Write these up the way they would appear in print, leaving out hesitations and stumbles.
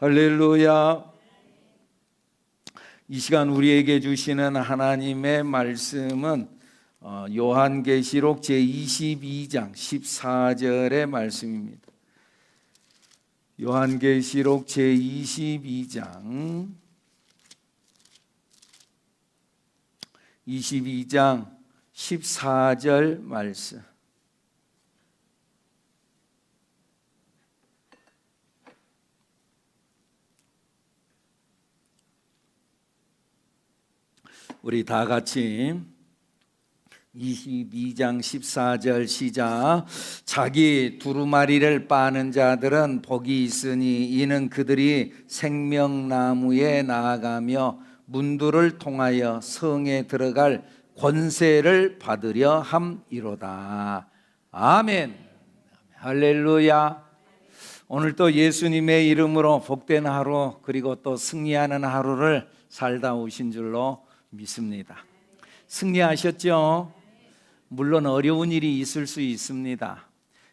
할렐루야. 이 시간 우리에게 주시는 하나님의 말씀은 요한계시록 제22장 14절의 말씀입니다. 요한계시록 제22장 14절 말씀. 우리 다 같이 22장 14절 시작. 자기 두루마리를 빠는 자들은 복이 있으니 이는 그들이 생명나무에 나아가며 문들을 통하여 성에 들어갈 권세를 받으려 함이로다. 아멘. 할렐루야. 오늘 또 예수님의 이름으로 복된 하루 그리고 또 승리하는 하루를 살다 오신 줄로 믿습니다. 승리하셨죠? 물론 어려운 일이 있을 수 있습니다.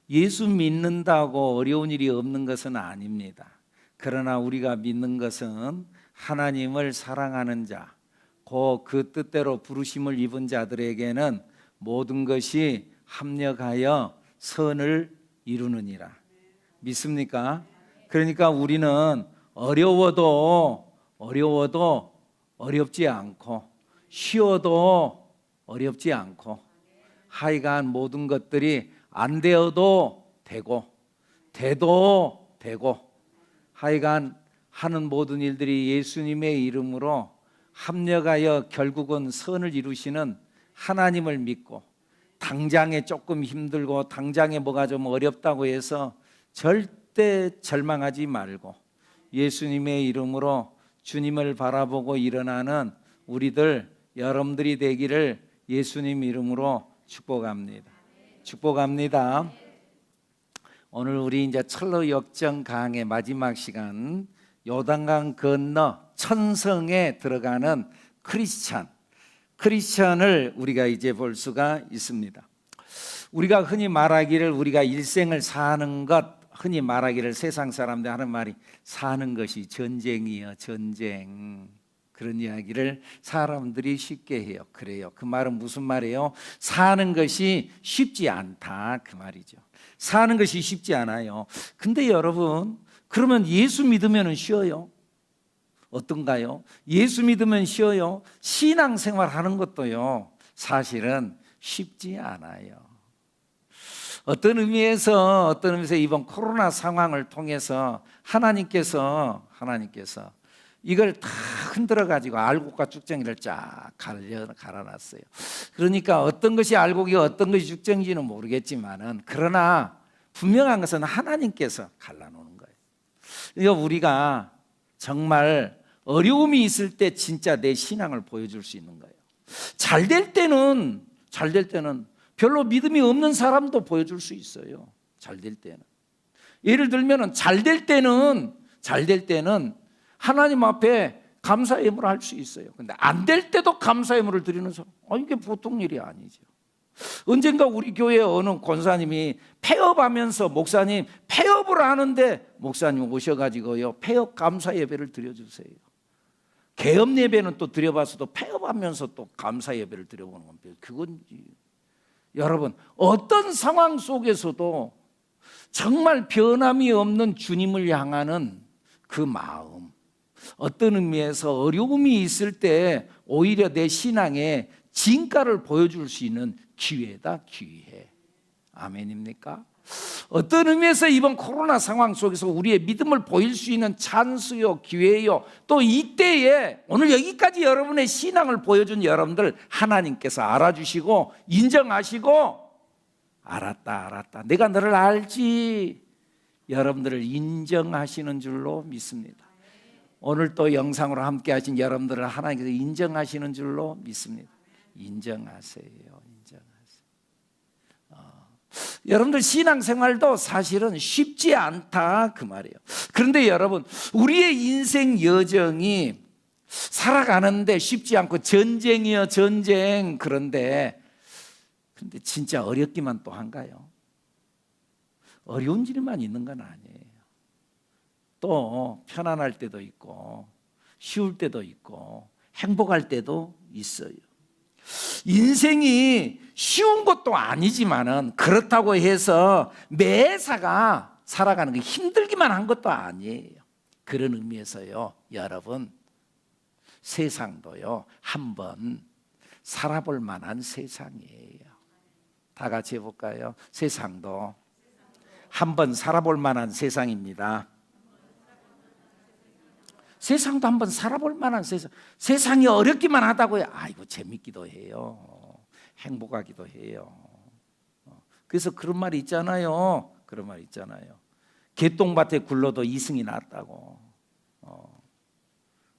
예수 믿는다고 어려운 일이 없는 것은 아닙니다. 그러나 우리가 믿는 것은 하나님을 사랑하는 자, 그 뜻대로 부르심을 입은 자들에게는 모든 것이 합력하여 선을 이루느니라. 믿습니까? 그러니까 우리는 어려워도 어렵지 않고 쉬어도 어렵지 않고 하여간 모든 것들이 안 되어도 되고 돼도 되고 하여간 하는 모든 일들이 예수님의 이름으로 합력하여 결국은 선을 이루시는 하나님을 믿고 당장에 조금 힘들고 당장에 뭐가 좀 어렵다고 해서 절대 절망하지 말고 예수님의 이름으로 주님을 바라보고 일어나는 우리들 여러분들이 되기를 예수님 이름으로 축복합니다. 축복합니다. 오늘 우리 이제 철로 역정 강의 마지막 시간, 요단강 건너 천성에 들어가는 크리스천을 우리가 이제 볼 수가 있습니다. 우리가 흔히 말하기를 우리가 일생을 사는 것, 흔히 말하기를 세상 사람들 하는 말이 사는 것이 전쟁이요, 전쟁. 그런 이야기를 사람들이 쉽게 해요. 그래요. 그 말은 무슨 말이에요? 사는 것이 쉽지 않다 그 말이죠. 사는 것이 쉽지 않아요. 근데 여러분, 그러면 예수 믿으면 쉬워요? 어떤가요? 예수 믿으면 쉬워요? 신앙생활 하는 것도요 사실은 쉽지 않아요. 어떤 의미에서 이번 코로나 상황을 통해서 하나님께서 이걸 다 흔들어 가지고 알곡과 쭉정이를 쫙 갈아놨어요. 그러니까 어떤 것이 알곡이고 어떤 것이 쭉정인지는 모르겠지만은 그러나 분명한 것은 하나님께서 갈라놓는 거예요. 그러니까 우리가 정말 어려움이 있을 때 진짜 내 신앙을 보여줄 수 있는 거예요. 잘 될 때는 별로 믿음이 없는 사람도 보여줄 수 있어요. 잘 될 때는. 예를 들면은 잘 될 때는 하나님 앞에 감사 예물을 할 수 있어요. 근데 안 될 때도 감사 예물을 드리는 사람, 이게 보통 일이 아니죠. 언젠가 우리 교회 어느 권사님이 폐업하면서 목사님 폐업을 하는데 목사님 오셔가지고요 폐업 감사 예배를 드려주세요. 개업 예배는 또 드려봤어도 폐업하면서 또 감사 예배를 드려보는 겁니다. 그건 여러분 어떤 상황 속에서도 정말 변함이 없는 주님을 향하는 그 마음, 어떤 의미에서 어려움이 있을 때 오히려 내 신앙의 진가를 보여줄 수 있는 기회다, 기회. 아멘입니까? 어떤 의미에서 이번 코로나 상황 속에서 우리의 믿음을 보일 수 있는 찬스요, 기회요. 또 이때에 오늘 여기까지 여러분의 신앙을 보여준 여러분들 하나님께서 알아주시고 인정하시고 알았다. 내가 너를 알지. 여러분들을 인정하시는 줄로 믿습니다. 오늘 또 영상으로 함께 하신 여러분들을 하나님께서 인정하시는 줄로 믿습니다. 인정하세요. 여러분들 신앙생활도 사실은 쉽지 않다 그 말이에요. 그런데 여러분 우리의 인생 여정이 살아가는데 쉽지 않고 전쟁이요 전쟁. 그런데 진짜 어렵기만 또 한가요? 어려운 일만 있는 건 아니에요. 또 편안할 때도 있고 쉬울 때도 있고 행복할 때도 있어요. 인생이 쉬운 것도 아니지만은 그렇다고 해서 매사가 살아가는 게 힘들기만 한 것도 아니에요. 그런 의미에서요, 여러분, 세상도요 한번 살아볼 만한 세상이에요. 다 같이 해볼까요? 세상도 한번 살아볼 만한 세상입니다. 세상도 한번 살아볼 만한 세상. 세상이 어렵기만 하다고요. 아이고 재밌기도 해요. 행복하기도 해요. 그래서 그런 말이 있잖아요. 그런 말 있잖아요. 개똥밭에 굴러도 이승이 낫다고.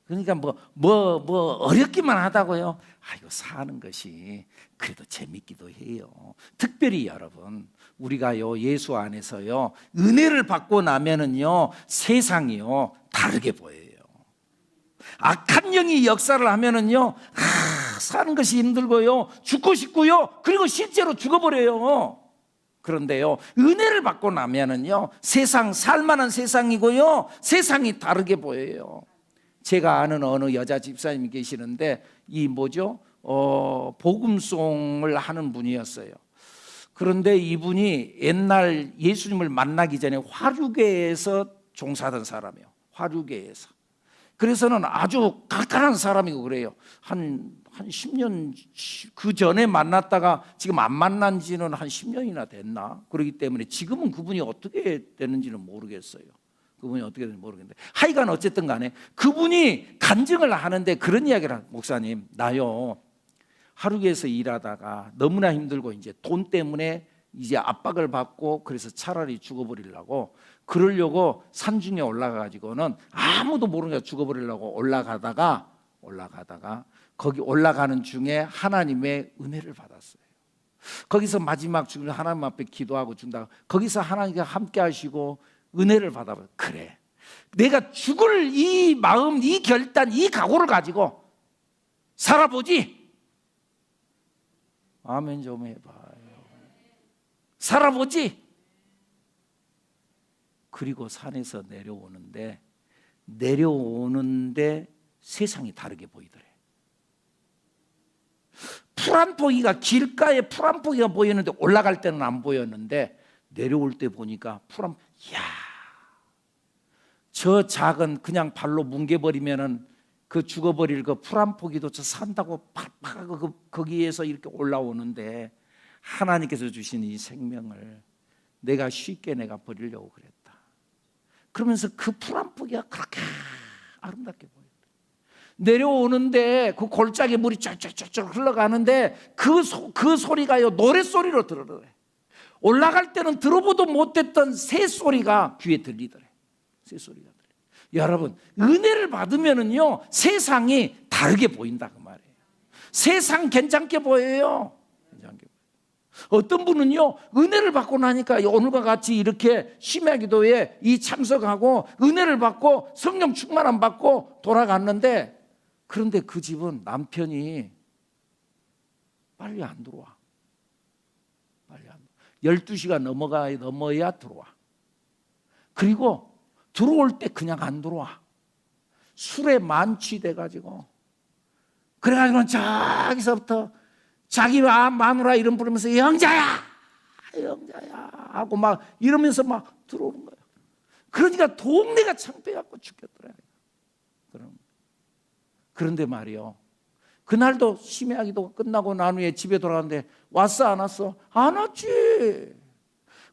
그러니까 뭐 어렵기만 하다고요. 아이고 사는 것이 그래도 재밌기도 해요. 특별히 여러분, 우리가요 예수 안에서요 은혜를 받고 나면은요 세상이요 다르게 보여요. 악한 영이 역사를 하면은요 사는 것이 힘들고요 죽고 싶고요 그리고 실제로 죽어버려요. 그런데요 은혜를 받고 나면은요 세상 살만한 세상이고요 세상이 다르게 보여요. 제가 아는 어느 여자 집사님이 계시는데 이 복음송을 하는 분이었어요. 그런데 이분이 옛날 예수님을 만나기 전에 화류계에서 종사하던 사람이에요. 화류계에서. 그래서는 아주 칼칼한 사람이고 그래요. 한 10년 그 전에 만났다가 지금 안 만난 지는 한 10년이나 됐나? 그렇기 때문에 지금은 그분이 어떻게 되는지는 모르겠어요. 그분이 어떻게 되는지 모르겠는데 하여간 어쨌든 간에 그분이 간증을 하는데 그런 이야기를 하는, 목사님 나요 하루에서 일하다가 너무나 힘들고 이제 돈 때문에 이제 압박을 받고 그래서 차라리 죽어버리려고 그러려고 산중에 올라가가지고는 아무도 모르니까 죽어버리려고 올라가다가 거기 올라가는 중에 하나님의 은혜를 받았어요. 거기서 마지막 죽으면 하나님 앞에 기도하고 준다. 거기서 하나님과 함께 하시고 은혜를 받아봐요. 그래 내가 죽을 이 마음, 이 결단, 이 각오를 가지고 살아보지. 아멘 좀 해봐요. 살아보지. 그리고 산에서 내려오는데 세상이 다르게 보이더래. 풀 한 포기가 길가에 풀 한 포기가 보이는데 올라갈 때는 안 보였는데 내려올 때 보니까 이야, 저 작은 그냥 발로 뭉개버리면은 그 죽어버릴 그 풀 한 포기도 저 산다고 팍팍하고 거기에서 이렇게 올라오는데 하나님께서 주신 이 생명을 내가 쉽게 버리려고 그랬다. 그러면서 그 풀 한 포기가 그렇게 아름답게 보였다. 내려오는데 그 골짜기 물이 쫙쫙쫙쫙 흘러가는데 그 소리가요 노랫소리로 들어오래. 올라갈 때는 들어보도 못했던 새 소리가 귀에 들리더래. 새 소리가 들려. 여러분 은혜를 받으면은요 세상이 다르게 보인다 그 말이에요. 세상 괜찮게 보여요. 괜찮게 보여요. 어떤 분은요 은혜를 받고 나니까 오늘과 같이 이렇게 심야 기도에 이 참석하고 은혜를 받고 성령 충만함 받고 돌아갔는데 그런데 그 집은 남편이 빨리 안 들어와. 12시가 넘어야 들어와. 그리고 들어올 때 그냥 안 들어와. 술에 만취돼가지고 그래가지고 저기서부터 자기 마누라 이름 부르면서 영자야 하고 막 이러면서 막 들어오는 거예요. 그러니까 동네가 창피해갖고 죽겠더라. 그런데 말이요 그날도 심야 기도가 끝나고 난 후에 집에 돌아갔는데 왔어 안 왔어? 안 왔지.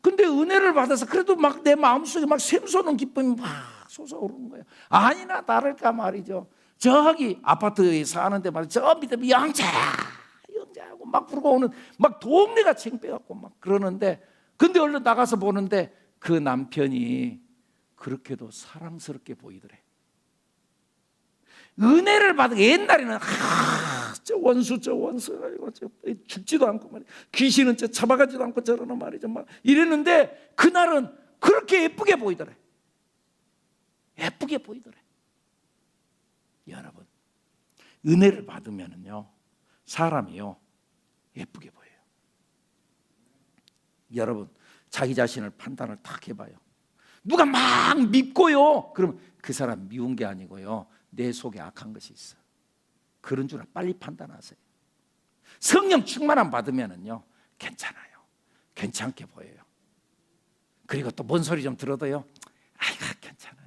근데 은혜를 받아서 그래도 막 내 마음속에 막 샘솟는 기쁨이 막 솟아오르는 거예요. 아니나 다를까 말이죠. 저기 아파트에 사는데 말이죠. 저 밑에 영자하고 막 부르고 오는 막 동네가 창피해갖고 막 그러는데 근데 얼른 나가서 보는데 그 남편이 그렇게도 사랑스럽게 보이더래. 은혜를 받은 옛날에는 저 원수 죽지도 않고 말이야. 귀신은 잡아가지도 않고 저러는 말이죠. 막 이랬는데 그날은 그렇게 예쁘게 보이더래. 예쁘게 보이더래. 여러분 은혜를 받으면은요 사람이요 예쁘게 보여요. 여러분 자기 자신을 판단을 딱 해봐요. 누가 막 밉고요. 그럼 그 사람 미운 게 아니고요, 내 속에 악한 것이 있어. 그런 줄 빨리 판단하세요. 성령 충만함 받으면은요, 괜찮아요. 괜찮게 보여요. 그리고 또 뭔 소리 좀 들어도요, 아이고 괜찮아요.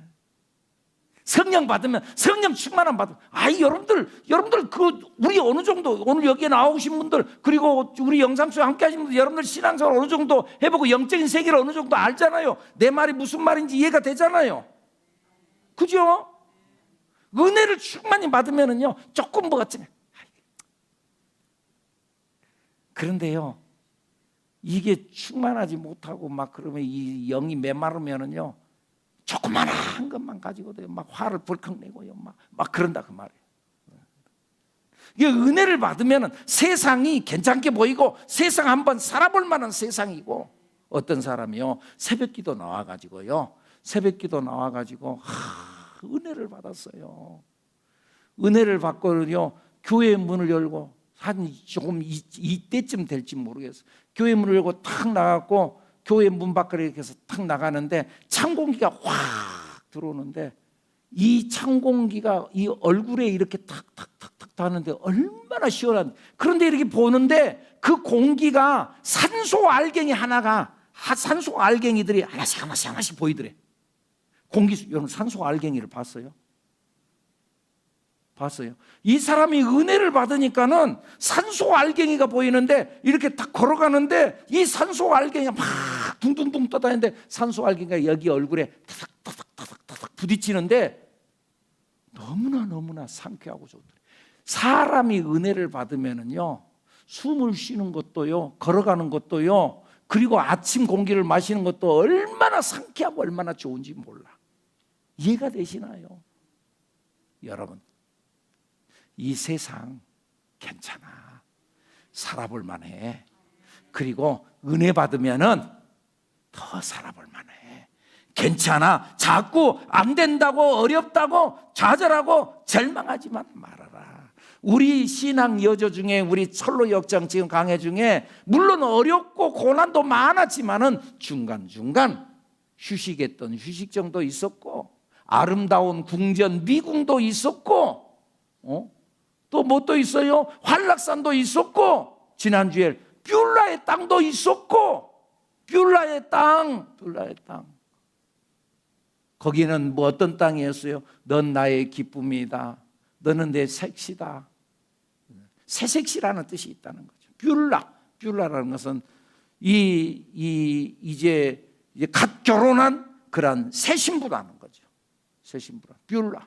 성령 받으면, 성령 충만함 받으면, 여러분들 그 우리 어느 정도 오늘 여기에 나오신 분들, 그리고 우리 영상 속에 함께 하신 분들, 여러분들 신앙생활 어느 정도 해보고 영적인 세계를 어느 정도 알잖아요. 내 말이 무슨 말인지 이해가 되잖아요. 그죠? 은혜를 충만히 받으면은요, 조금 뭐가 좀. 그런데요, 이게 충만하지 못하고 막 그러면 이 영이 메마르면은요, 조그만한 것만 가지고도 막 화를 벌컥 내고요, 막 그런다 그 말이에요. 이게 은혜를 받으면은 세상이 괜찮게 보이고, 세상 한번 살아볼 만한 세상이고. 어떤 사람이요, 새벽기도 나와가지고요, 은혜를 받았어요. 은혜를 받고는요, 교회 문을 열고 한 조금 이때쯤 될지 모르겠어요. 교회 문을 열고 탁 나갔고, 교회 문 밖으로 이렇게 해서 탁 나가는데 찬 공기가 확 들어오는데, 이 찬 공기가 이 얼굴에 이렇게 탁탁탁탁 닿는데 얼마나 시원한. 그런데 이렇게 보는데 그 공기가 산소 알갱이들이 하나씩 보이더래. 여러분 산소 알갱이를 봤어요? 이 사람이 은혜를 받으니까는 산소 알갱이가 보이는데, 이렇게 딱 걸어가는데 이 산소 알갱이가 막 둥둥둥 떠다니는데, 산소 알갱이가 여기 얼굴에 타닥타닥 부딪히는데 너무나 상쾌하고 좋더래. 사람이 은혜를 받으면은요, 숨을 쉬는 것도요, 걸어가는 것도요, 그리고 아침 공기를 마시는 것도 얼마나 상쾌하고 얼마나 좋은지 몰라. 이해가 되시나요? 여러분, 이 세상 괜찮아. 살아볼 만해. 그리고 은혜 받으면은 더 살아볼 만해. 괜찮아. 자꾸 안 된다고, 어렵다고, 좌절하고 절망하지만 말아라. 우리 신앙 여조 중에, 우리 철로 역장 지금 강해 중에 물론 어렵고 고난도 많았지만은 중간중간 휴식했던 휴식정도 있었고, 아름다운 궁전 미궁도 있었고, 또 뭐 또 있어요? 환락산도 있었고, 지난주에 뷸라의 땅도 있었고, 뷸라의 땅. 거기는 뭐 어떤 땅이었어요? 넌 나의 기쁨이다. 너는 내 색시다. 새색시라는 뜻이 있다는 거죠. 뷸라라는 것은 이제 갓 결혼한 그런 새 신부라는 거죠. 새 신부라. 뷸라.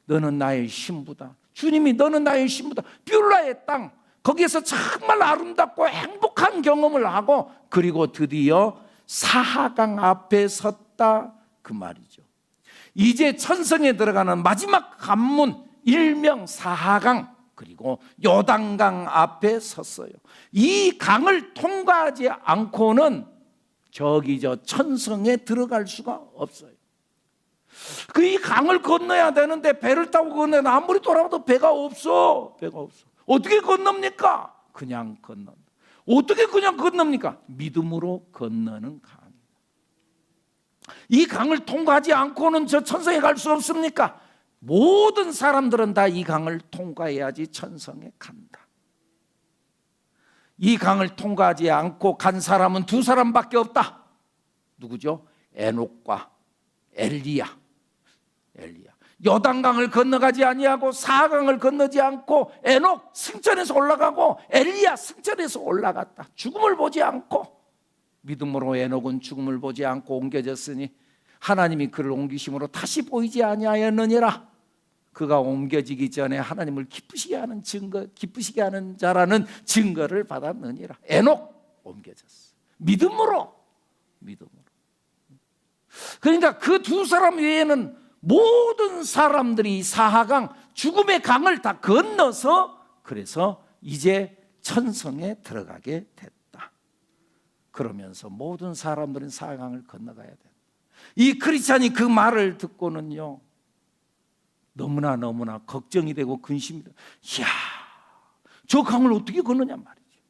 너는 나의 신부다. 주님이 너는 나의 신부다. 뷸라의 땅. 거기에서 정말 아름답고 행복한 경험을 하고, 그리고 드디어 사하강 앞에 섰다 그 말이죠. 이제 천성에 들어가는 마지막 관문, 일명 사하강, 그리고 요단강 앞에 섰어요. 이 강을 통과하지 않고는 저기 저 천성에 들어갈 수가 없어요. 그 이 강을 건너야 되는데 배를 타고 건너야, 아무리 돌아봐도 배가 없어. 어떻게 건넙니까? 그냥 건넌다. 어떻게 그냥 건넙니까? 믿음으로 건너는 강. 이 강을 통과하지 않고는 저 천성에 갈 수 없습니까? 모든 사람들은 다 이 강을 통과해야지 천성에 간다. 이 강을 통과하지 않고 간 사람은 두 사람밖에 없다. 누구죠? 에녹과 엘리야. 요단강을 건너가지 아니하고 사강을 건너지 않고, 에녹 승천해서 올라가고 엘리야 승천해서 올라갔다. 죽음을 보지 않고. 믿음으로 에녹은 죽음을 보지 않고 옮겨졌으니 하나님이 그를 옮기심으로 다시 보이지 아니하였느니라. 그가 옮겨지기 전에 하나님을 기쁘시게 하는 자라는 증거를 받았느니라. 에녹 옮겨졌어. 믿음으로. 그러니까 그 두 사람 외에는 모든 사람들이 사하강, 죽음의 강을 다 건너서, 그래서 이제 천성에 들어가게 됐다. 그러면서 모든 사람들은 사하강을 건너가야 된다. 이 크리스찬이 그 말을 듣고는요, 너무나 걱정이 되고 근심이 되고, 이야, 저 강을 어떻게 건너냐 말이죠.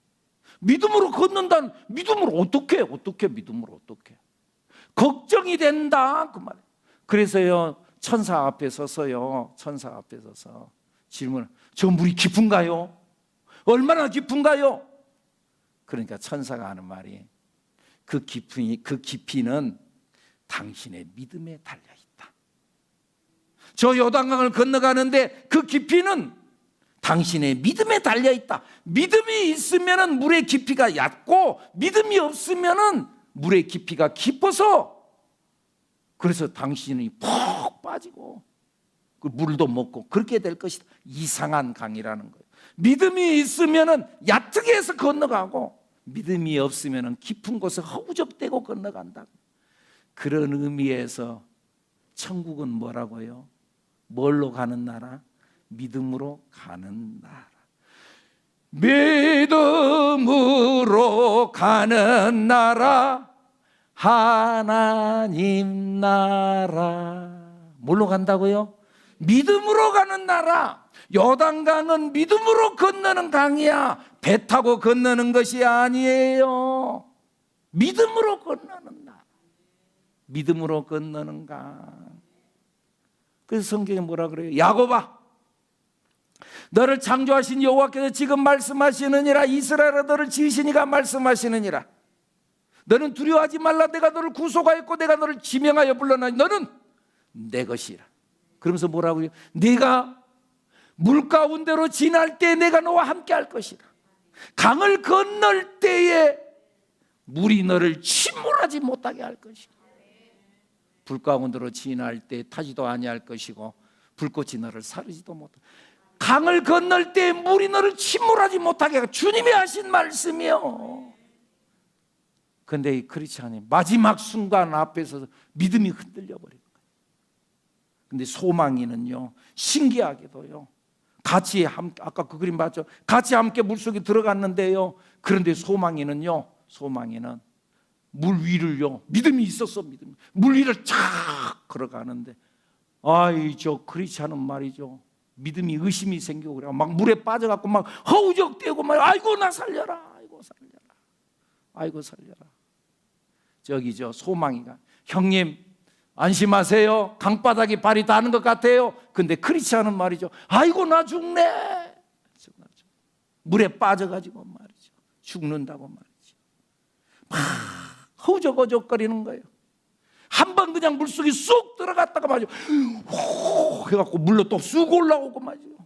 믿음으로 건넌다는, 믿음으로 어떻게 믿음으로 어떻게. 걱정이 된다 그 말이에요. 그래서요 천사 앞에 서서요, 천사 앞에 서서 질문을, 저 물이 깊은가요? 얼마나 깊은가요? 그러니까 천사가 하는 말이, 그 깊이는 당신의 믿음에 달려 있다. 저 요단강을 건너가는데 그 깊이는 당신의 믿음에 달려 있다. 믿음이 있으면은 물의 깊이가 얕고, 믿음이 없으면은 물의 깊이가 깊어서, 그래서 당신이 푹 빠지고 그 물도 먹고 그렇게 될 것이다. 이상한 강이라는 거예요. 믿음이 있으면은 얕게 해서 건너가고, 믿음이 없으면은 깊은 곳에 허우적대고 건너간다. 그런 의미에서 천국은 뭐라고요? 뭘로 가는 나라? 믿음으로 가는 나라. 믿음으로 가는 나라, 하나님 나라. 뭘로 간다고요? 믿음으로 가는 나라. 요단강은 믿음으로 건너는 강이야. 배 타고 건너는 것이 아니에요. 믿음으로 건너는 나라. 믿음으로 건너는 강. 그래서 성경에 뭐라 그래요? 야곱아, 너를 창조하신 여호와께서 지금 말씀하시느니라. 이스라엘아, 너를 지으시니가 말씀하시느니라. 너는 두려워하지 말라. 내가 너를 구속하였고 내가 너를 지명하여 불러나니 너는 내 것이라. 그러면서 뭐라고요? 네가 물 가운데로 지날 때 내가 너와 함께 할 것이라. 강을 건널 때에 물이 너를 침몰하지 못하게 할 것이라. 불 가운데로 지날 때 타지도 아니할 것이고 불꽃이 너를 사르지도 못하게. 강을 건널 때 물이 너를 침몰하지 못하게 하고, 주님이 하신 말씀이요. 그런데 이 크리스찬이 마지막 순간 앞에서 믿음이 흔들려 버린 거예요. 근데 소망이는요, 신기하게도요, 같이 함께, 아까 그 그림 봤죠? 같이 함께 물속에 들어갔는데요, 그런데 소망이는요, 소망이는 물 위를요, 믿음이 있었어. 믿음, 물 위를 착 걸어가는데, 아이 저 크리스찬은 말이죠, 믿음이 의심이 생기고 그래. 막 물에 빠져갖고 막 허우적대고 막, 아이고 나 살려라, 아이고 살려라, 아이고 살려라. 저기 저 소망이가, 형님 안심하세요, 강바닥에 발이 닿는 것 같아요. 근데 크리스찬은 말이죠, 아이고 나 죽네, 물에 빠져가지고 말이죠, 죽는다고 말이죠. 막 허우적거리는 거예요. 한 번 그냥 물속에 쑥 들어갔다가 말이죠, 호 해갖고 물로 또 쑥 올라오고 말이죠.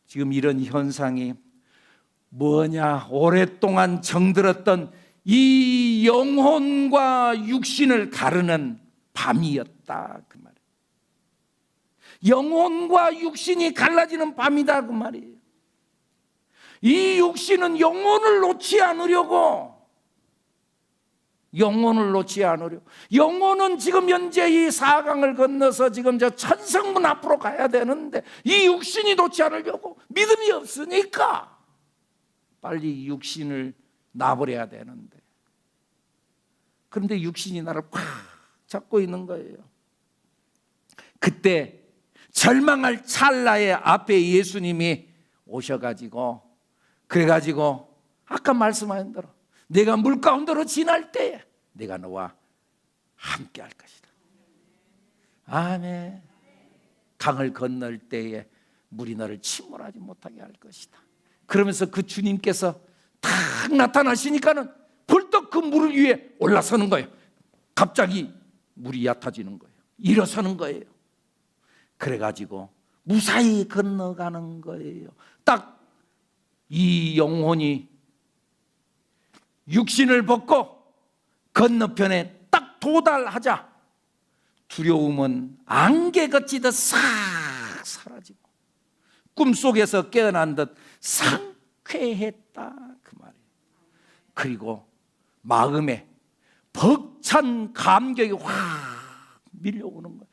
지금 이런 현상이 뭐냐? 오랫동안 정들었던 이 영혼과 육신을 가르는 밤이었다 그 말이에요. 영혼과 육신이 갈라지는 밤이다 그 말이에요. 이 육신은 영혼을 놓지 않으려고, 영혼을 놓지 않으려. 영혼은 지금 현재 이 사강을 건너서 지금 저 천성문 앞으로 가야 되는데, 이 육신이 놓지 않으려고, 믿음이 없으니까 빨리 육신을 놔버려야 되는데, 그런데 육신이 나를 꽉 잡고 있는 거예요. 그때 절망할 찰나에 앞에 예수님이 오셔가지고, 그래가지고 아까 말씀하신 대로 내가 물 가운데로 지날 때에 내가 너와 함께 할 것이다. 아멘. 강을 건널 때에 물이 너를 침몰하지 못하게 할 것이다. 그러면서 그 주님께서 딱 나타나시니까는 벌떡 그 물 위에 올라서는 거예요. 갑자기 물이 얕아지는 거예요. 일어서는 거예요. 그래가지고 무사히 건너가는 거예요. 딱 이 영혼이 육신을 벗고 건너편에 딱 도달하자 두려움은 안개 걷지듯 싹 사라지고 꿈속에서 깨어난 듯 상쾌했다 그 말이에요. 그리고 마음에 벅찬 감격이 확 밀려오는 거예요.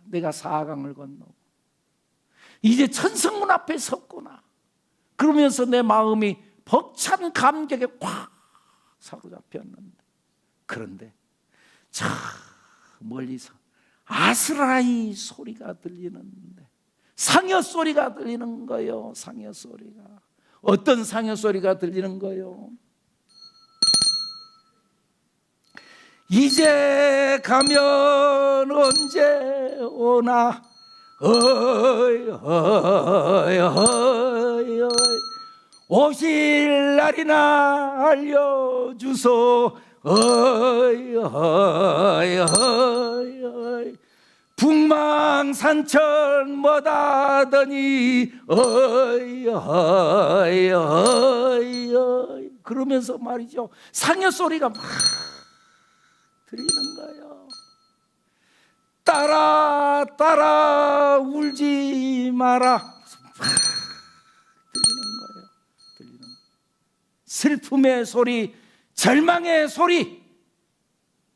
내가 사강을 건너고 이제 천성문 앞에 섰구나. 그러면서 내 마음이 벅찬 감격에 확 사로잡혔는데, 그런데 저 멀리서 아스라이 소리가 들리는데, 상여 소리가 들리는 거예요. 상여 소리가. 어떤 상여 소리가 들리는 거예요? 이제 가면 언제 오나 어이 어이 어이 어이 오실 날이나 알려주소 어이 어이 어이 어이 북망산천 뭐다더니 어이 어이 어이 어이 그러면서 말이죠 상여 소리가 막 들리는 거예요. 따라 따라 울지 마라 들리는 거예요. 들리는 거예요. 슬픔의 소리, 절망의 소리,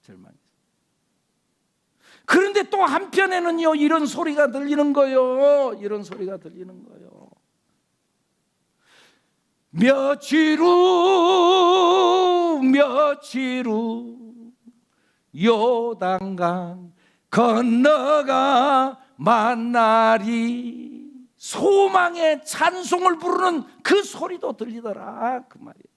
절망. 그런데 또 한편에는요 이런 소리가 들리는 거예요. 이런 소리가 들리는 거예요. 며칠 후 요단강 건너가 만나리 소망의 찬송을 부르는 그 소리도 들리더라 그 말이에요.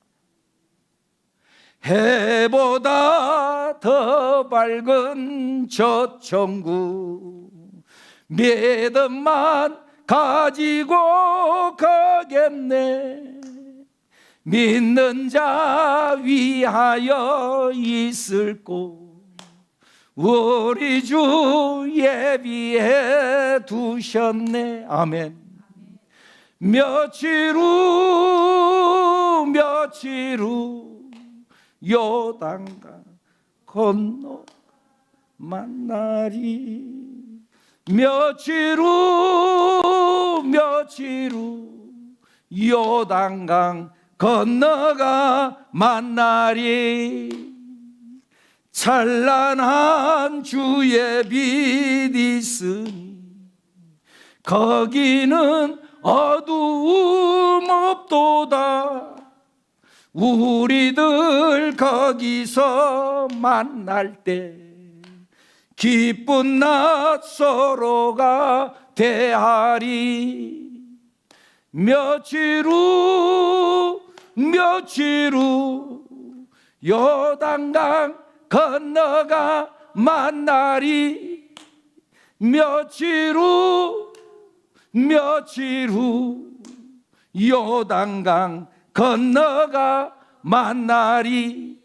해보다 더 밝은 저 천국 믿음만 가지고 가겠네. 믿는 자 위하여 있을 곳 우리 주 예비해 두셨네. 아멘. 며칠 후 요단강 건너 만나리. 며칠 후 요단강 건너가 만나리. 찬란한 주의 빛 있으니 거기는 어두움 없도다. 우리들 거기서 만날 때 기쁜 낮 서로가 대하리. 며칠 후 요단강 건너가 만나리. 며칠 후 요단강 건너가 만나리.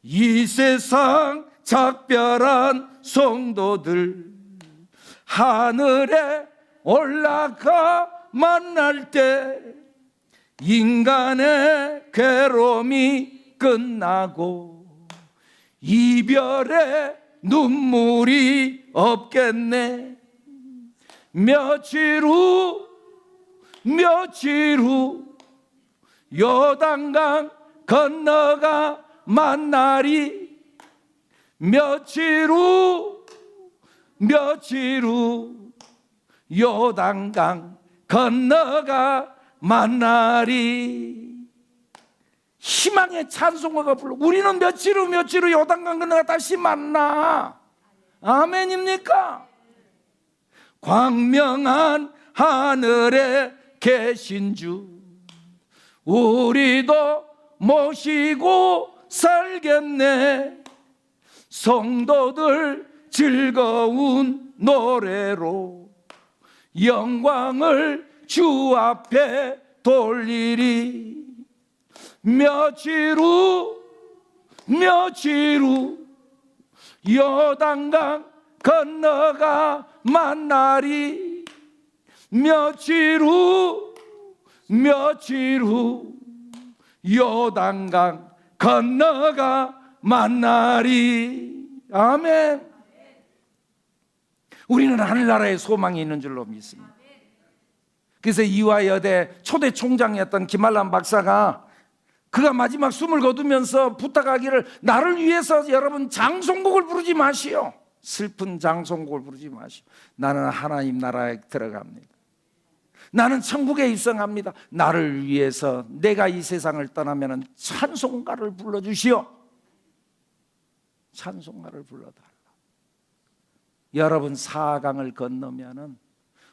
이 세상 작별한 성도들 하늘에 올라가 만날 때 인간의 괴로움이 끝나고 이별의 눈물이 없겠네. 며칠 후 요단강 건너가 만나리. 며칠 후 요단강 건너가 만나리. 희망의 찬송가가 불러. 우리는 며칠 후 요단강 건너가 다시 만나. 아멘입니까? 광명한 하늘에 계신 주 우리도 모시고 살겠네. 성도들 즐거운 노래로 영광을 주 앞에 돌리리. 며칠 후 요단강 건너가 만나리. 며칠 후 요단강 건너가 만나리. 아멘. 우리는 하늘나라에 소망이 있는 줄로 믿습니다. 그래서 이화여대 초대 총장이었던 김한란 박사가 그가 마지막 숨을 거두면서 부탁하기를 나를 위해서 여러분 장송곡을 부르지 마시오. 슬픈 장송곡을 부르지 마시오. 나는 하나님 나라에 들어갑니다. 나는 천국에 입성합니다. 나를 위해서 내가 이 세상을 떠나면 찬송가를 불러주시오. 찬송가를 불러달라. 여러분 4강을 건너면은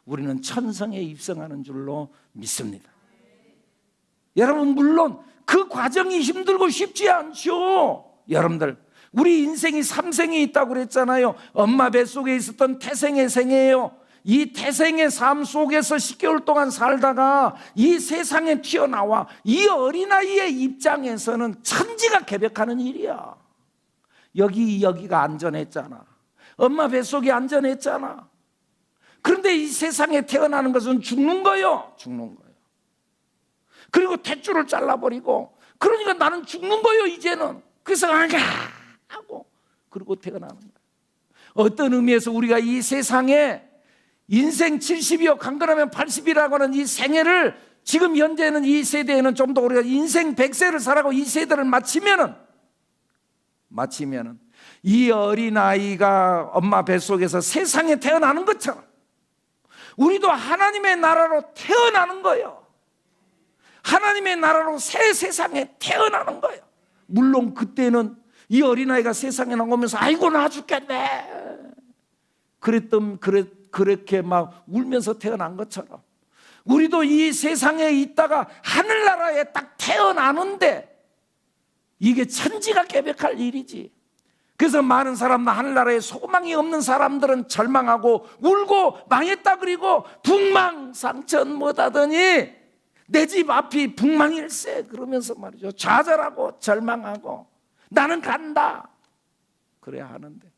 우리는 천성에 입성하는 줄로 믿습니다. 여러분 물론 그 과정이 힘들고 쉽지 않죠. 여러분들 우리 인생이 3생이 있다고 그랬잖아요. 엄마 뱃속에 있었던 태생의 생애예요. 이 태생의 삶 속에서 10개월 동안 살다가 이 세상에 튀어나와 이 어린아이의 입장에서는 천지가 개벽하는 일이야. 여기가 안전했잖아. 엄마 뱃속이 안전했잖아. 그런데 이 세상에 태어나는 것은 죽는 거예요. 죽는 거예요. 그리고 탯줄을 잘라버리고, 그러니까 나는 죽는 거예요 이제는. 그래서 아가 하고 그리고 태어나는 거예요. 어떤 의미에서 우리가 이 세상에 인생 70이요 강건하면 80이라고 하는 이 생애를, 지금 현재는 이 세대에는 좀 더 우리가 인생 100세를 살아가고 이 세대를 마치면은 이 어린아이가 엄마 뱃속에서 세상에 태어나는 것처럼 우리도 하나님의 나라로 태어나는 거예요. 하나님의 나라로 새 세상에 태어나는 거예요. 물론 그때는 이 어린아이가 세상에 나오면서 아이고 나 죽겠네 그렇게 막 울면서 태어난 것처럼 우리도 이 세상에 있다가 하늘나라에 딱 태어나는데 이게 천지가 개벽할 일이지. 그래서 많은 사람, 하늘나라에 소망이 없는 사람들은 절망하고 울고 망했다 그리고 북망상천 못하더니 내 집 앞이 북망일세 그러면서 말이죠. 좌절하고 절망하고 나는 간다 그래야 하는데,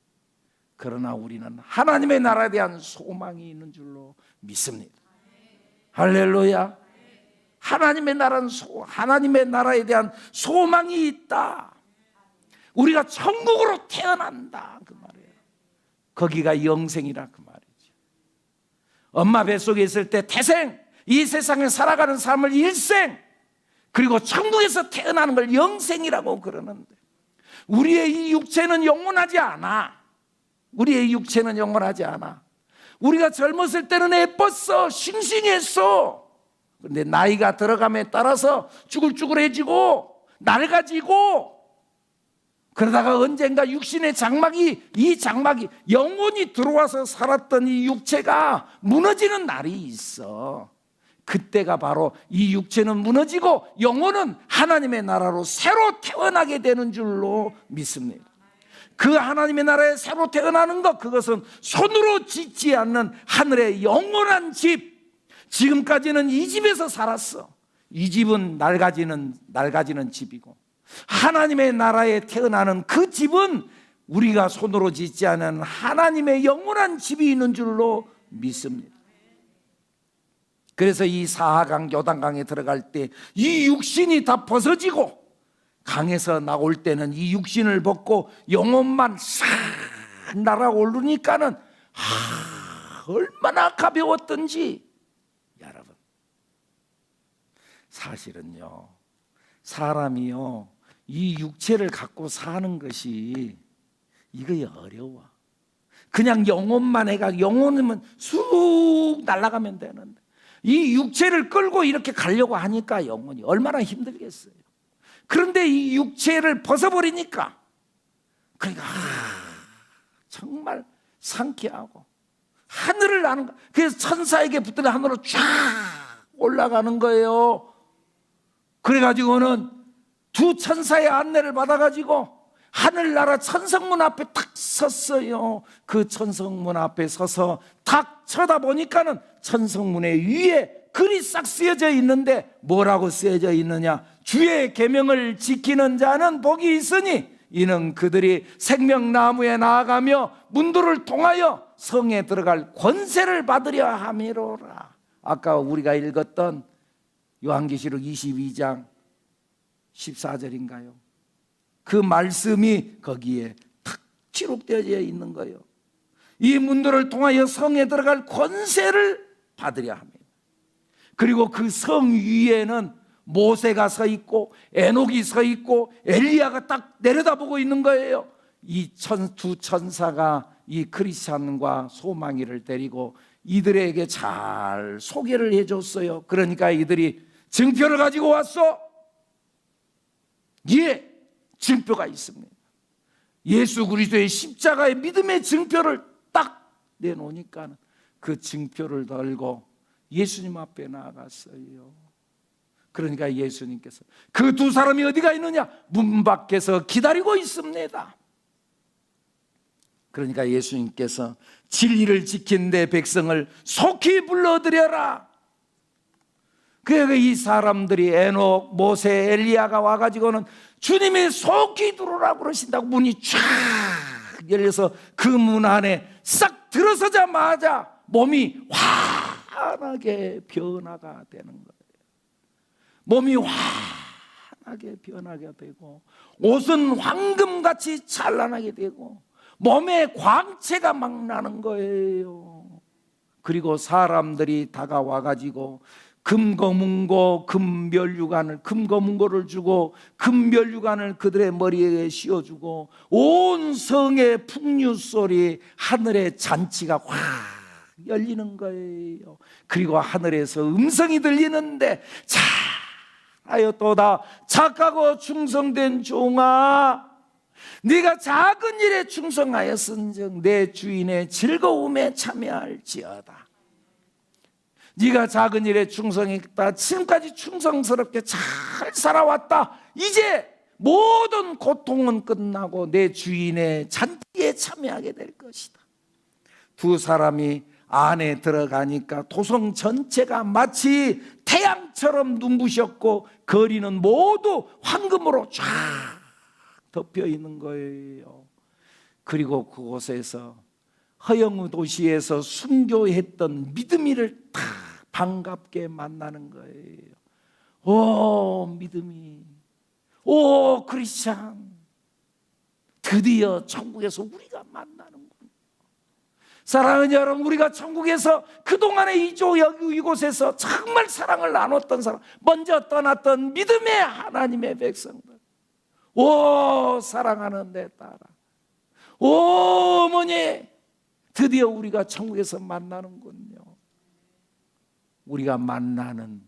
그러나 우리는 하나님의 나라에 대한 소망이 있는 줄로 믿습니다. 할렐루야. 하나님의 나라에 대한 소망이 있다. 우리가 천국으로 태어난다 그 말이에요. 거기가 영생이라 그 말이죠. 엄마 뱃속에 있을 때 태생, 이 세상에 살아가는 삶을 일생, 그리고 천국에서 태어나는 걸 영생이라고 그러는데, 우리의 이 육체는 영원하지 않아. 우리의 육체는 영원하지 않아. 우리가 젊었을 때는 예뻤어, 싱싱했어. 그런데 나이가 들어감에 따라서 쭈글쭈글해지고 낡아지고, 그러다가 언젠가 육신의 장막이, 이 장막이 영혼이 들어와서 살았던 이 육체가 무너지는 날이 있어. 그때가 바로 이 육체는 무너지고 영혼은 하나님의 나라로 새로 태어나게 되는 줄로 믿습니다. 그 하나님의 나라에 새로 태어나는 것, 그것은 손으로 짓지 않는 하늘의 영원한 집. 지금까지는 이 집에서 살았어. 이 집은 낡아지는 집이고, 하나님의 나라에 태어나는 그 집은 우리가 손으로 짓지 않은 하나님의 영원한 집이 있는 줄로 믿습니다. 그래서 이 사하강 요단강에 들어갈 때 이 육신이 다 벗어지고, 강에서 나올 때는 이 육신을 벗고 영혼만 싹 날아오르니까는 얼마나 가벼웠던지. 여러분, 사실은요, 사람이요, 이 육체를 갖고 사는 것이 이거 어려워. 그냥 영혼만 해가, 영혼이면 쑥 날아가면 되는데 이 육체를 끌고 이렇게 가려고 하니까 영혼이 얼마나 힘들겠어요. 그런데 이 육체를 벗어버리니까 그러니까 정말 상쾌하고 하늘을 나는 거. 그래서 천사에게 붙들려 하늘로 쫙 올라가는 거예요. 그래가지고는 두 천사의 안내를 받아가지고 하늘나라 천성문 앞에 탁 섰어요. 그 천성문 앞에 서서 탁 쳐다보니까는 천성문의 위에 글이 싹 쓰여져 있는데 뭐라고 쓰여져 있느냐? 주의 계명을 지키는 자는 복이 있으니 이는 그들이 생명나무에 나아가며 문도를 통하여 성에 들어갈 권세를 받으려 함이로라. 아까 우리가 읽었던 요한계시록 22장 14절인가요? 그 말씀이 거기에 탁 기록되어 있는 거예요. 이 문도를 통하여 성에 들어갈 권세를 받으려 합니다. 그리고 그 성 위에는 모세가 서 있고 에녹이 서 있고 엘리야가 딱 내려다보고 있는 거예요. 이 두 천사가 이 크리스찬과 소망이를 데리고 이들에게 잘 소개를 해줬어요. 그러니까 이들이 증표를 가지고 왔어. 예, 증표가 있습니다. 예수 그리스도의 십자가의 믿음의 증표를 딱 내놓으니까 그 증표를 들고 예수님 앞에 나아갔어요. 그러니까 예수님께서 그 두 사람이 어디가 있느냐? 문 밖에서 기다리고 있습니다. 그러니까 예수님께서 진리를 지킨 내 백성을 속히 불러들여라. 그러니까 이 사람들이 에녹, 모세, 엘리야가 와가지고는 주님이 속히 들어오라고 그러신다고 문이 쫙 열려서 그 문 안에 싹 들어서자마자 몸이 환하게 변화가 되는 거예요. 몸이 환하게 변하게 되고 옷은 황금같이 찬란하게 되고 몸에 광채가 막 나는 거예요. 그리고 사람들이 다가와가지고 금고문고 금면류관을 금고문고를 주고 금면류관을 그들의 머리에 씌워주고 온 성의 풍류소리 하늘의 잔치가 확 열리는 거예요. 그리고 하늘에서 음성이 들리는데 잘하였도다 착하고 충성된 종아, 네가 작은 일에 충성하였은즉 내 주인의 즐거움에 참여할지어다. 네가 작은 일에 충성했다. 지금까지 충성스럽게 잘 살아왔다. 이제 모든 고통은 끝나고 내 주인의 잔치에 참여하게 될 것이다. 두 사람이 안에 들어가니까 도성 전체가 마치 태양처럼 눈부셨고 거리는 모두 황금으로 쫙 덮여 있는 거예요. 그리고 그곳에서 허영우 도시에서 순교했던 믿음이를 다 반갑게 만나는 거예요. 오 믿음이, 오 크리스찬, 드디어 천국에서 우리가 만나는군. 사랑하는 여러분, 우리가 천국에서 그동안에 이곳에서 정말 사랑을 나눴던 사람, 먼저 떠났던 믿음의 하나님의 백성들, 오 사랑하는 내 딸아, 오 어머니, 드디어 우리가 천국에서 만나는군요. 우리가 만나는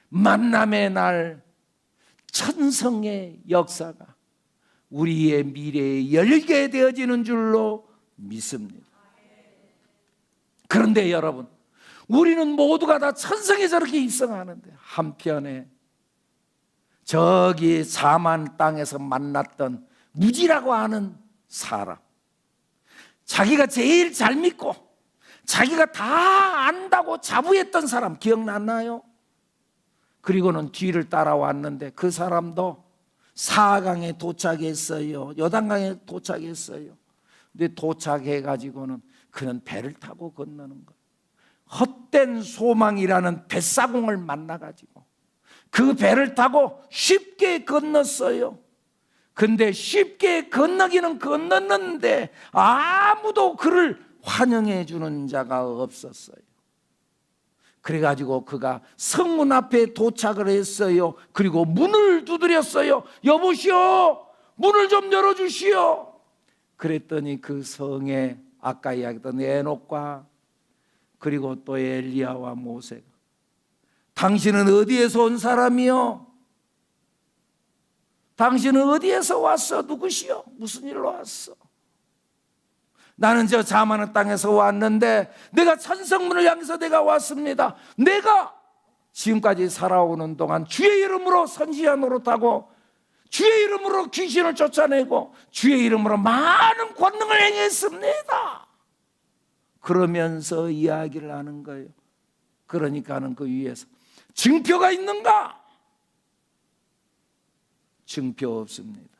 만남의 날, 천성의 역사가 우리의 미래에 열게 되어지는 줄로 믿습니다. 그런데 여러분, 우리는 모두가 다 천성에 저렇게 입성하는데 한편에 저기 사만 땅에서 만났던 무지라고 하는 사람, 자기가 제일 잘 믿고 자기가 다 안다고 자부했던 사람 기억나나요? 그리고는 뒤를 따라왔는데 그 사람도 사강에 도착했어요. 요단강에 도착했어요. 근데 도착해가지고는 그는 배를 타고 건너는 거예요. 헛된 소망이라는 뱃사공을 만나가지고 그 배를 타고 쉽게 건넜어요. 근데 쉽게 건너기는 건넜는데 아무도 그를 환영해 주는 자가 없었어요. 그래가지고 그가 성문 앞에 도착을 했어요. 그리고 문을 두드렸어요. 여보시오, 문을 좀 열어주시오. 그랬더니 그 성에 아까 이야기했던 에녹과 그리고 또 엘리야와 모세가, 당신은 어디에서 온 사람이요? 당신은 어디에서 왔어? 누구시요? 무슨 일로 왔어? 나는 저 자만한 땅에서 왔는데 내가 천성문을 향해서 내가 왔습니다. 내가 지금까지 살아오는 동안 주의 이름으로 선지자 노릇하고 주의 이름으로 귀신을 쫓아내고 주의 이름으로 많은 권능을 행했습니다. 그러면서 이야기를 하는 거예요. 그러니까는 그 위에서 증표가 있는가? 증표 없습니다.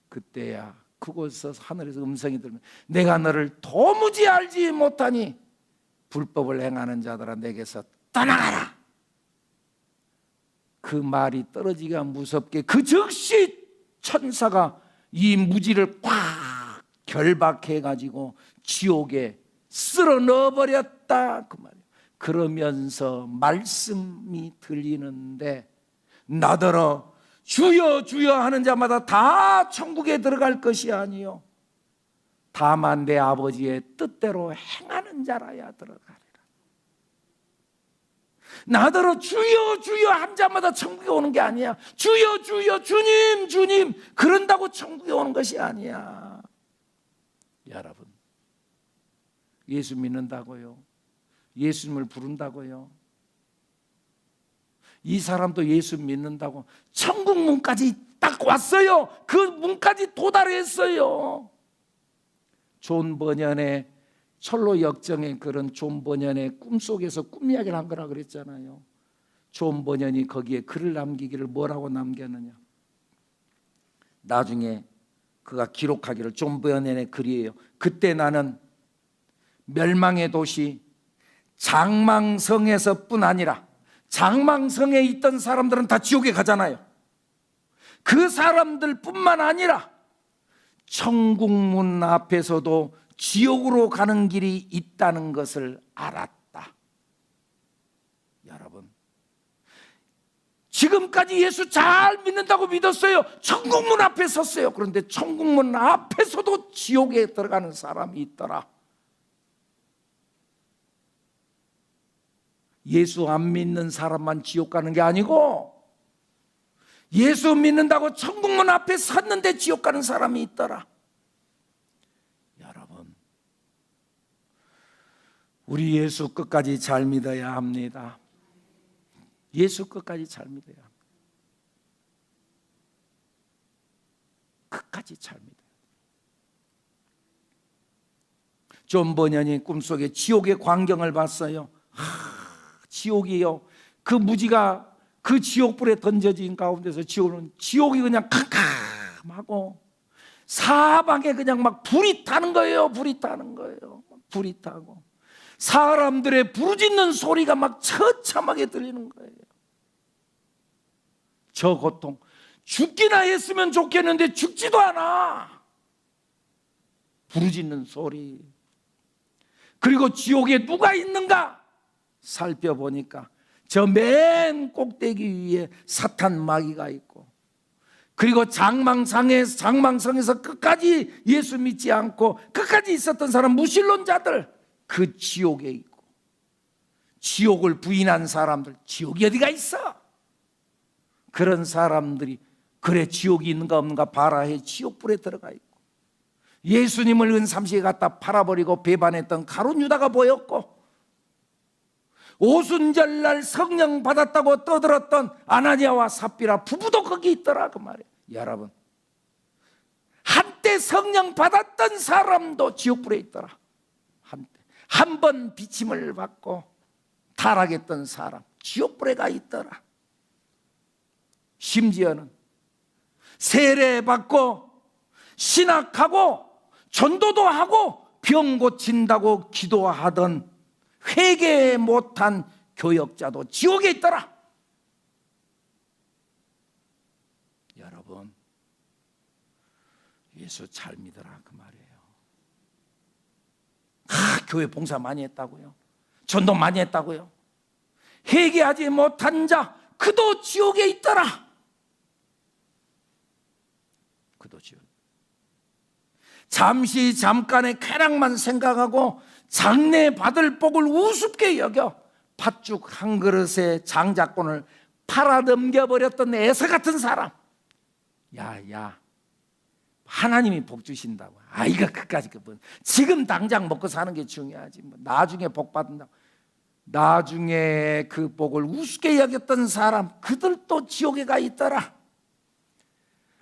그때야 그곳에서 하늘에서 음성이 들면 내가 너를 도무지 알지 못하니 불법을 행하는 자들아 내게서 떠나가라. 그 말이 떨어지기가 무섭게 그 즉시 천사가 이 무지를 꽉 결박해가지고 지옥에 쓸어 넣어버렸다 그 말이에요. 그러면서 말씀이 들리는데 나더러 주여 주여 하는 자마다 다 천국에 들어갈 것이 아니요 다만 내 아버지의 뜻대로 행하는 자라야 들어가리라. 나더러 주여 주여 한 자마다 천국에 오는 게 아니야. 주여 주여 주님 주님 그런다고 천국에 오는 것이 아니야. 여러분, 예수 믿는다고요? 예수님을 부른다고요? 이 사람도 예수 믿는다고 천국 문까지 딱 왔어요. 그 문까지 도달했어요. 존 버년의 철로 역정의 그런 존 버년의 꿈속에서 꿈 이야기를 한 거라 그랬잖아요. 존 버년이 거기에 글을 남기기를 뭐라고 남겼느냐. 나중에 그가 기록하기를, 존 버년의 글이에요. 그때 나는 멸망의 도시 장망성에서뿐 아니라, 장망성에 있던 사람들은 다 지옥에 가잖아요. 그 사람들뿐만 아니라 천국문 앞에서도 지옥으로 가는 길이 있다는 것을 알았다. 여러분, 지금까지 예수 잘 믿는다고 믿었어요. 천국문 앞에 섰어요. 그런데 천국문 앞에서도 지옥에 들어가는 사람이 있더라. 예수 안 믿는 사람만 지옥 가는 게 아니고, 예수 믿는다고 천국문 앞에 섰는데 지옥 가는 사람이 있더라. 여러분, 우리 예수 끝까지 잘 믿어야 합니다. 예수 끝까지 잘 믿어야 합니다. 끝까지 잘 믿어야 합니다. 존 버년이 꿈속에 지옥의 광경을 봤어요. 지옥이요. 그 무지가 그 지옥불에 던져진 가운데서 지옥이 그냥 캄캄하고 사방에 그냥 막 불이 타는 거예요. 불이 타는 거예요. 불이 타고 사람들의 부르짖는 소리가 막 처참하게 들리는 거예요. 저 고통, 죽기나 했으면 좋겠는데 죽지도 않아. 부르짖는 소리. 그리고 지옥에 누가 있는가 살펴보니까 저 맨 꼭대기 위에 사탄 마귀가 있고, 그리고 장망성에서 끝까지 예수 믿지 않고 끝까지 있었던 사람, 무신론자들, 그 지옥에 있고, 지옥을 부인한 사람들, 지옥이 어디가 있어? 그런 사람들이 그래 지옥이 있는가 없는가 봐라 해 지옥불에 들어가 있고, 예수님을 은삼시에 갖다 팔아버리고 배반했던 가룟 유다가 보였고, 오순절날 성령 받았다고 떠들었던 아나니아와 삽비라 부부도 거기 있더라 그 말이에요. 여러분, 한때 성령 받았던 사람도 지옥불에 있더라. 한때 한 번 비침을 받고 타락했던 사람 지옥불에 가 있더라. 심지어는 세례 받고 신학하고 전도도 하고 병 고친다고 기도하던 회개 못한 교역자도 지옥에 있더라. 여러분, 예수 잘 믿어라 그 말이에요. 교회 봉사 많이 했다고요? 전도 많이 했다고요? 회개하지 못한 자 그도 지옥에 있더라. 그도 지옥. 잠깐의 쾌락만 생각하고 장래 받을 복을 우습게 여겨 팥죽 한 그릇에 장자권을 팔아 넘겨버렸던 에서 같은 사람. 야, 하나님이 복 주신다고. 이거 끝까지 지금 당장 먹고 사는 게 중요하지. 나중에 복 받는다고. 나중에 그 복을 우습게 여겼던 사람, 그들도 지옥에 가 있더라.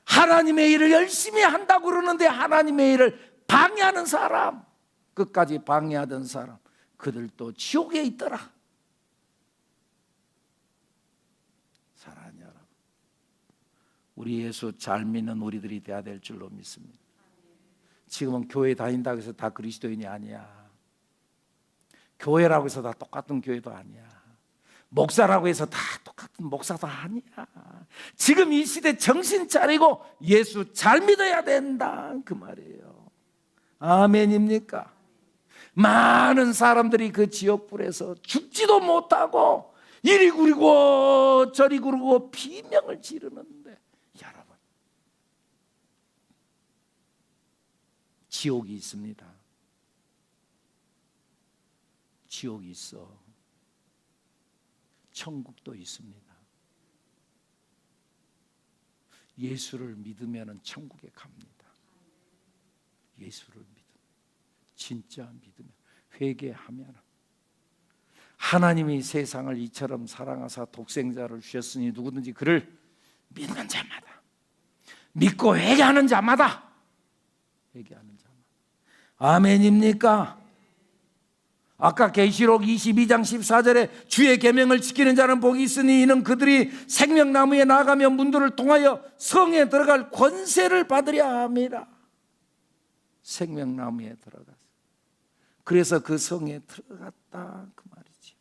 하나님의 일을 열심히 한다고 그러는데 하나님의 일을 방해하는 사람, 끝까지 방해하던 사람, 그들도 지옥에 있더라. 사랑하는 여러분, 우리 예수 잘 믿는 우리들이 돼야 될 줄로 믿습니다. 지금은 교회 다닌다고 해서 다 그리스도인이 아니야. 교회라고 해서 다 똑같은 교회도 아니야. 목사라고 해서 다 똑같은 목사도 아니야. 지금 이 시대 정신 차리고 예수 잘 믿어야 된다 그 말이에요. 아멘입니까? 많은 사람들이 그 지옥불에서 죽지도 못하고 이리 구르고 저리 구르고 비명을 지르는데, 여러분, 지옥이 있습니다. 지옥이 있어. 천국도 있습니다. 예수를 믿으면 천국에 갑니다. 예수를 믿으면, 진짜 믿으면, 회개하면, 하나님이 세상을 이처럼 사랑하사 독생자를 주셨으니 누구든지 그를 믿는 자마다, 믿고 회개하는 자마다, 회개하는 자마다 아멘입니까? 아까 계시록 22장 14절에 주의 계명을 지키는 자는 복이 있으니 이는 그들이 생명나무에 나가며 문들을 통하여 성에 들어갈 권세를 받으려 합니다. 생명나무에 들어가서. 그래서 그 성에 들어갔다 그 말이죠.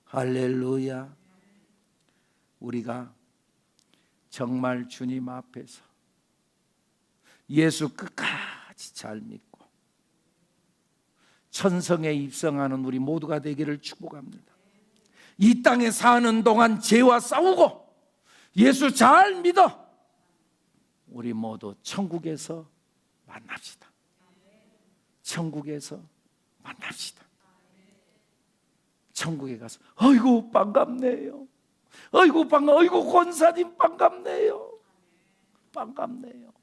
할렐루야. 우리가 정말 주님 앞에서 예수 끝까지 잘 믿고 천성에 입성하는 우리 모두가 되기를 축복합니다. 이 땅에 사는 동안 죄와 싸우고 예수 잘 믿어 우리 모두 천국에서 만납시다. 천국에서 만납시다. 천국에 가서 아이고 반갑네요. 아이고 아이고 권사님 반갑네요. 반갑네요.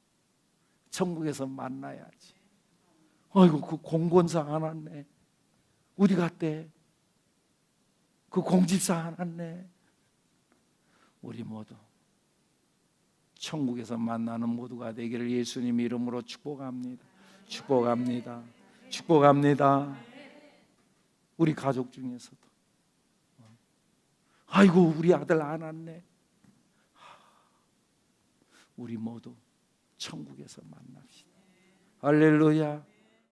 천국에서 만나야지. 아이고 그 공권사 안 왔네. 어디 갔대? 그 공집사 안 왔네. 우리 모두 천국에서 만나는 모두가 되기를 예수님 이름으로 축복합니다. 축복합니다. 축복합니다. 우리 가족 중에서도 아이고 우리 아들 안 왔네. 우리 모두 천국에서 만납시다. 할렐루야.